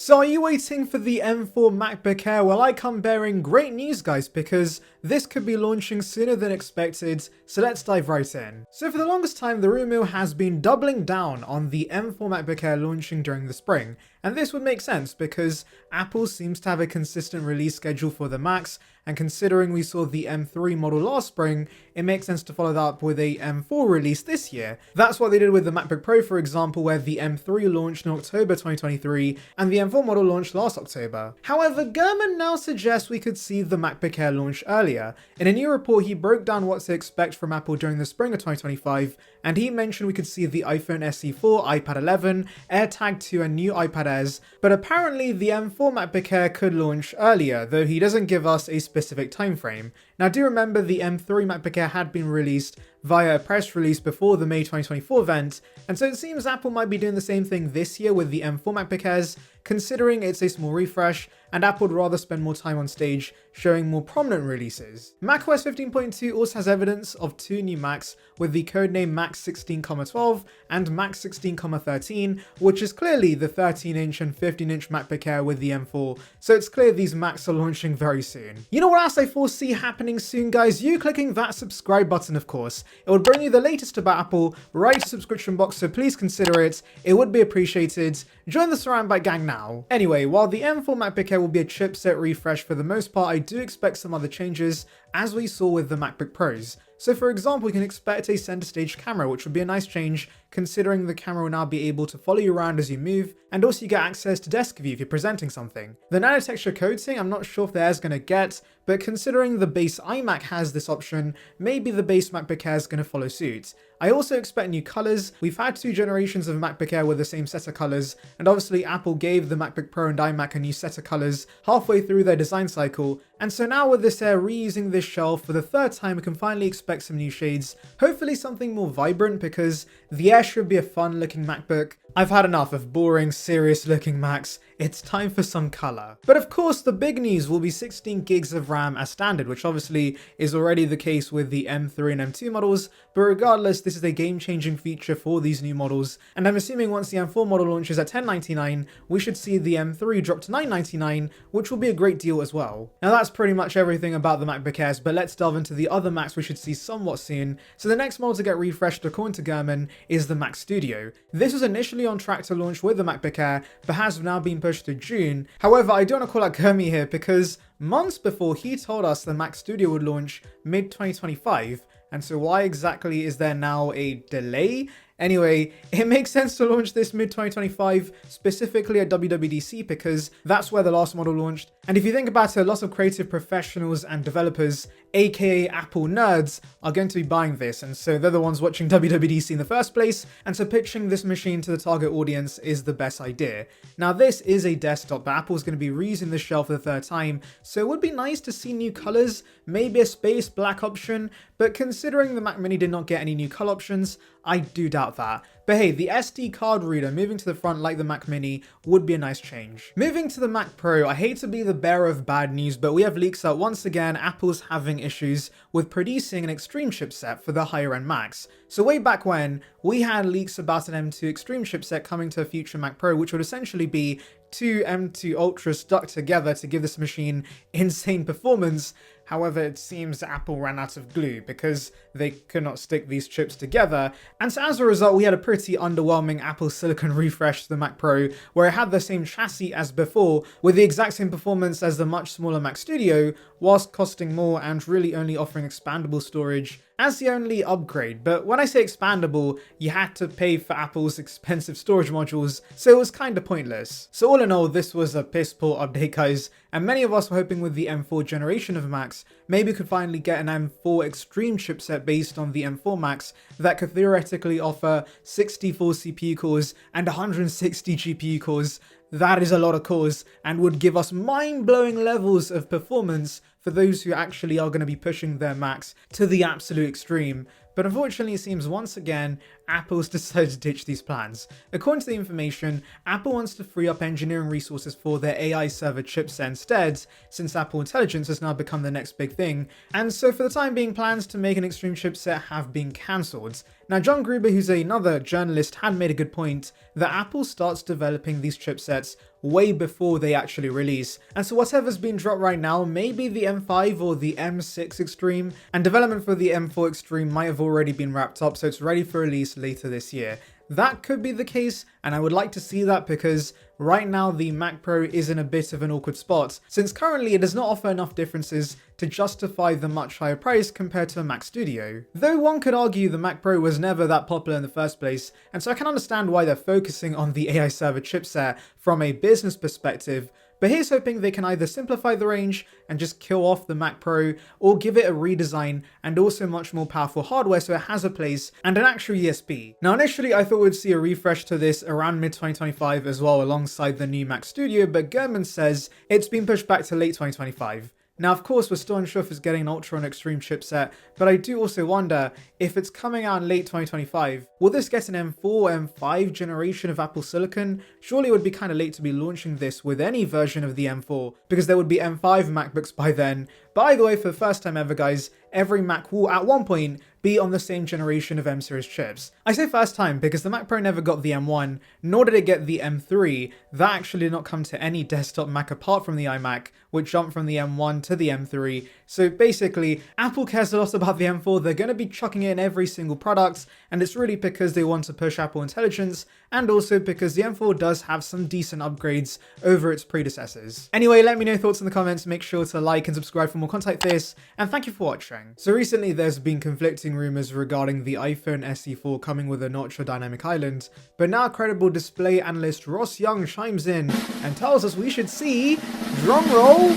So are you waiting for the M4 MacBook Air? Well, I come bearing great news, guys, because this could be launching sooner than expected, so let's dive right in. So for the longest time, the rumor has been doubling down on the M4 MacBook Air launching during the spring, and this would make sense because Apple seems to have a consistent release schedule for the Macs, and considering we saw the M3 model last spring, it makes sense to follow that up with a M4 release this year. That's what they did with the MacBook Pro, for example, where the M3 launched in October 2023, and the M4 model launched last October. However, Gurman now suggests we could see the MacBook Air launch earlier. In a new report, he broke down what to expect from Apple during the spring of 2025, and he mentioned we could see the iPhone SE4, iPad 11, AirTag 2 and new iPad Airs, but apparently the M4 MacBook Air could launch earlier, though he doesn't give us a specific time frame. Now do remember the M3 MacBook Air had been released via a press release before the May 2024 event, and so it seems Apple might be doing the same thing this year with the M4 MacBook Airs, considering it's a small refresh and Apple would rather spend more time on stage showing more prominent releases. macOS 15.2 also has evidence of two new Macs with the codename Mac 16,12 and Mac 16,13, which is clearly the 13-inch and 15-inch MacBook Air with the M4, so it's clear these Macs are launching very soon. You know what else I foresee happening soon, guys? You clicking that subscribe button, of course. It would bring you the latest about Apple right to the subscription box, so please consider it. It would be appreciated. Join the Saranbyte gang now. Anyway, while the M4 MacBook Air will be a chipset refresh for the most part, I do expect some other changes, as we saw with the MacBook Pros. So for example, we can expect a center stage camera, which would be a nice change considering the camera will now be able to follow you around as you move, and also you get access to desk view if you're presenting something. The nano texture coating, I'm not sure if the Air's going to get, but considering the base iMac has this option, maybe the base MacBook Air is going to follow suit. I also expect new colors. We've had two generations of MacBook Air with the same set of colors, and obviously Apple gave the MacBook Pro and iMac a new set of colors halfway through their design cycle, and so now with this Air reusing this shell for the third time, we can finally expect some new shades, hopefully something more vibrant, because the Air should be a fun looking MacBook. I've had enough of boring, serious looking Macs. It's time for some color. But of course, the big news will be 16 gigs of RAM as standard, which obviously is already the case with the M3 and M2 models, but regardless, this is a game-changing feature for these new models, and I'm assuming once the M4 model launches at $1099, we should see the M3 drop to $999, which will be a great deal as well. Now that's pretty much everything about the MacBook Airs, but let's delve into the other Macs we should see somewhat soon. So the next model to get refreshed, according to Gurman, is the Mac Studio. This was initially on track to launch with the MacBook Air, but has now been pushed to June. However, I don't want to call out Gurman here because months before he told us the Mac Studio would launch mid-2025, and so why exactly is there now a delay? Anyway, it makes sense to launch this mid-2025, specifically at WWDC, because that's where the last model launched. And if you think about it, lots of creative professionals and developers, aka Apple nerds, are going to be buying this, and so they're the ones watching WWDC in the first place, and so pitching this machine to the target audience is the best idea. Now this is a desktop, but Apple's going to be reusing this shell for the third time, so it would be nice to see new colors, maybe a space black option, but considering the Mac Mini did not get any new color options, I do doubt that. But hey, the SD card reader moving to the front like the Mac Mini would be a nice change. Moving to the Mac Pro, I hate to be the bearer of bad news, but we have leaks that once again Apple's having issues with producing an Extreme chipset for the higher end Macs. So way back when, we had leaks about an M2 Extreme chipset coming to a future Mac Pro, which would essentially be two M2 Ultras stuck together to give this machine insane performance. However, it seems Apple ran out of glue because they could not stick these chips together, and so as a result we had a pretty underwhelming Apple Silicon refresh to the Mac Pro, where it had the same chassis as before with the exact same performance as the much smaller Mac Studio, whilst costing more and really only offering expandable storage as the only upgrade. But when I say expandable, you had to pay for Apple's expensive storage modules, so it was kinda pointless. So all in all, this was a piss poor update, guys, and many of us were hoping with the M4 generation of Macs, maybe we could finally get an M4 Extreme chipset based on the M4 Macs that could theoretically offer 64 CPU cores and 160 GPU cores. That is a lot of cores and would give us mind-blowing levels of performance for those who actually are going to be pushing their Macs to the absolute extreme. But unfortunately, it seems once again, Apple's decided to ditch these plans. According to the information, Apple wants to free up engineering resources for their AI server chipset instead, since Apple Intelligence has now become the next big thing, and so for the time being, plans to make an Extreme chipset have been cancelled. Now, John Gruber, who's another journalist, had made a good point that Apple starts developing these chipsets way before they actually release. And so whatever's been dropped right now may be the M5 or the M6 Extreme, and development for the M4 Extreme might have already been wrapped up, so it's ready for release later this year. That could be the case, and I would like to see that because right now the Mac Pro is in a bit of an awkward spot, since currently it does not offer enough differences to justify the much higher price compared to a Mac Studio. Though one could argue the Mac Pro was never that popular in the first place, and so I can understand why they're focusing on the AI server chipset from a business perspective, but here's hoping they can either simplify the range and just kill off the Mac Pro, or give it a redesign and also much more powerful hardware so it has a place and an actual USB. Now initially I thought we'd see a refresh to this around mid-2025 as well alongside the new Mac Studio, but Gurman says it's been pushed back to late 2025. Now, of course, we're still unsure if it's getting an Ultra and Extreme chipset, but I do also wonder if it's coming out in late 2025. Will this get an M4, M5 generation of Apple Silicon? Surely it would be kind of late to be launching this with any version of the M4, because there would be M5 MacBooks by then. But either way, for the first time ever, guys, every Mac will at one point be on the same generation of M series chips. I say first time because the Mac Pro never got the M1, nor did it get the M3. That actually did not come to any desktop Mac apart from the iMac, which jumped from the M1 to the M3. So basically, Apple cares a lot about the M4, they're going to be chucking it in every single product, and it's really because they want to push Apple Intelligence, and also because the M4 does have some decent upgrades over its predecessors. Anyway, let me know your thoughts in the comments, make sure to like and subscribe for more content like this, and thank you for watching. So recently there's been conflicting rumors regarding the iPhone SE4 coming with a notch or dynamic island, but now credible display analyst Ross Young chimes in and tells us we should see, drumroll,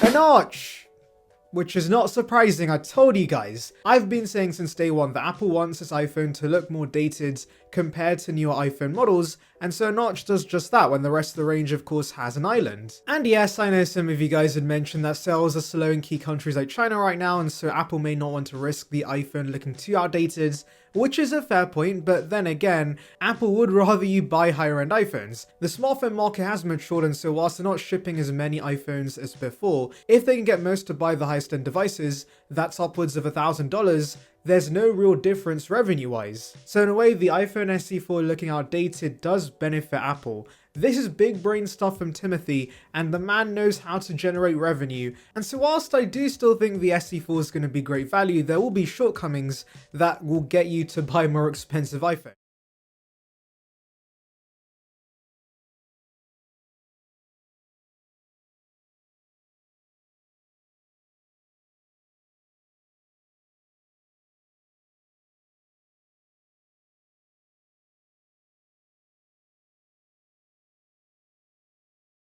a notch. Which is not surprising, I told you guys. I've been saying since day one that Apple wants its iPhone to look more dated compared to newer iPhone models, and so a notch does just that when the rest of the range of course has an island. And yes, I know some of you guys had mentioned that sales are slow in key countries like China right now, and so Apple may not want to risk the iPhone looking too outdated, which is a fair point, but then again, Apple would rather you buy higher end iPhones. The smartphone market has matured, and so whilst they're not shipping as many iPhones as before, if they can get most to buy the highest end devices, that's upwards of $1,000, there's no real difference revenue-wise. So in a way, the iPhone SE4 looking outdated does benefit Apple. This is big brain stuff from Timothy, and the man knows how to generate revenue. And so whilst I do still think the SE4 is going to be great value, there will be shortcomings that will get you to buy more expensive iPhone.